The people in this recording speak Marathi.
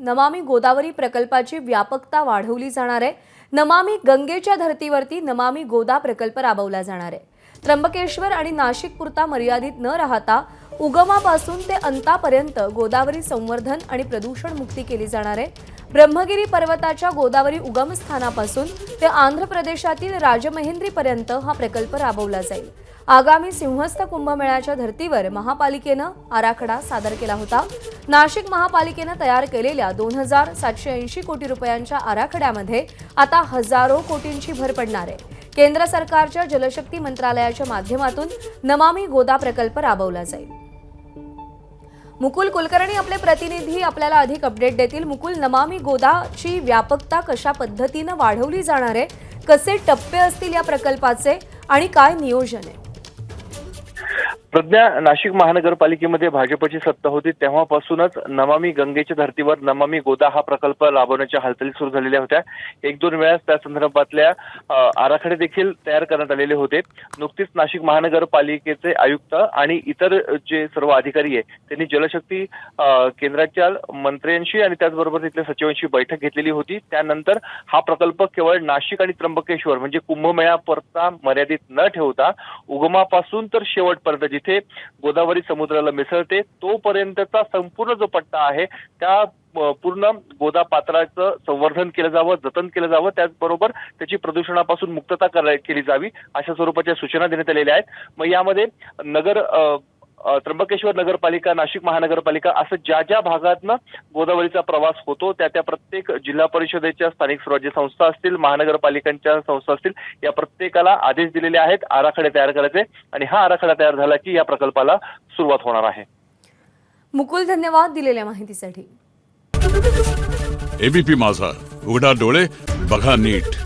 नमामि गोदावरी प्रकल्पाची व्यापकता वाढवली जाणार आहे। नमामि गंगेच्या धर्तीवरती नमामि गोदा प्रकल्प राबवला जाणार आहे। त्र्यंबकेश्वर आणि नाशिक पुरता मर्यादित न राहता उगमापासून ते अंतापर्यंत गोदावरी संवर्धन आणि प्रदूषण मुक्ती केली जाणार आहे। ब्रह्मगिरी पर्वताच्या गोदावरी उगमस्थानापासून ते आंध्र प्रदेशातील राजमहेंद्रीपर्यंत हा प्रकल्प राबवला जाईल। आगामी सिंहस्थ कुंभमेळ्याच्या धर्तीवर महापालिकेनं आराखडा सादर केला होता। नाशिक महापालिकेनं तयार केलेल्या 2780 कोटी रुपयांच्या आराखड्यामध्ये आता हजारो कोटींची भर पडणार आहे। केंद्र सरकारच्या जलशक्ती मंत्रालयाच्या माध्यमातून नमामि गोदा प्रकल्प राबवला जाईल। मुकुल कुलकर्णी आपले प्रतिनिधी आपल्याला अधिक अपडेट देतील। मुकुल, नमामि गोदाची व्यापकता कशा पद्धतीने वाढवली जाणार आहे, कसे टप्पे असतील या प्रकल्पाचे आणि काय नियोजन आहे? प्रज्ञा, नाशिक महानगरपालिकेमध्ये भाजपची सत्ता होती तेव्हापासूनच नमामि गंगेच्या धर्तीवर नमामि गोदा हा प्रकल्प राबवण्याच्या हालचाली सुरू झालेल्या होत्या। एक दोन वेळा त्या संदर्भातल्या आराखडे देखील तयार करण्यात आलेले होते। नुकतीच नाशिक महानगरपालिकेचे आयुक्त आणि इतर जे सर्व अधिकारी आहे त्यांनी जलशक्ती केंद्राच्या मंत्र्यांशी आणि त्याचबरोबर तिथल्या सचिवांशी बैठक घेतलेली होती। त्यानंतर हा प्रकल्प केवळ नाशिक आणि त्र्यंबकेश्वर म्हणजे कुंभमेळ्यापुरता मर्यादित न ठेवता उगमापासून तर शेवटपर्यंत जिथे गोदावरी समुद्राला मिसळते तोपर्यंतचा संपूर्ण जो पट्टा आहे त्या पूर्ण गोदा पात्राचं संवर्धन केलं जावं, जतन केलं जावं, त्याचबरोबर त्याची प्रदूषणापासून मुक्तता केली जावी अशा स्वरूपाच्या सूचना देण्यात आलेल्या आहेत। मग यामध्ये त्र्यंबकेश्वर नगरपालिका, नाशिक महानगरपालिका असं ज्या ज्या भागातनं गोदावरीचा प्रवास होतो त्या प्रत्येक जिल्हा परिषदेच्या स्थानिक स्वराज्य संस्था असतील, महानगरपालिकांच्या संस्था असतील, या प्रत्येकाला आदेश दिलेले आहेत आराखडे तयार करायचे आणि हा आराखडा तयार झाला की या प्रकल्पाला सुरुवात होणार आहे। मुकुल, धन्यवाद दिलेल्या माहितीसाठी। एबीपी माझा, उघडा डोळे बघा नीट।